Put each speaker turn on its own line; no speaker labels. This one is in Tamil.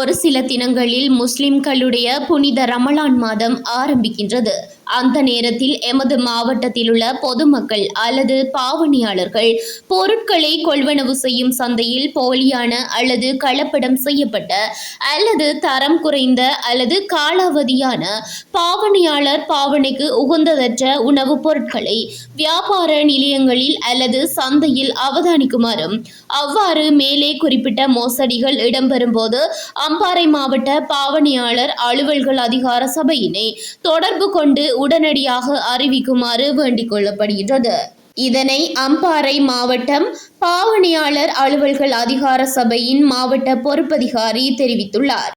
ஒரு சில தினங்களில் முஸ்லிம்களுடைய புனித ரமலான் மாதம் ஆரம்பிக்கின்றது. அந்த நேரத்தில் எமது மாவட்டத்தில் உள்ள பொதுமக்கள் அல்லது பாவனையாளர்கள் பொருட்களை கொள்வனவு செய்யும் சந்தையில் போலியான அல்லது கலப்படம் செய்யப்பட்ட அல்லது தரம் குறைந்த அல்லது காலாவதியான பாவனையாளர் பாவனைக்கு உகந்ததற்ற உணவுப் பொருட்களை வியாபார நிலையங்களில் அல்லது சந்தையில் அவதானிக்குமாறும், அவ்வாறு மேலே குறிப்பிட்ட மோசடிகள் இடம்பெறும் போது அம்பாறை மாவட்ட பாவனையாளர் அலுவல்கள் அதிகார சபையினை தொடர்பு கொண்டு உடனடியாக அறிவிக்குமாறு வேண்டிக் கொள்ளப்படுகின்றது. இதனை அம்பாறை மாவட்டம் பாவனையாளர் அலுவல்கள் அதிகார சபையின் மாவட்ட பொறுப்பதிகாரி தெரிவித்துள்ளார்.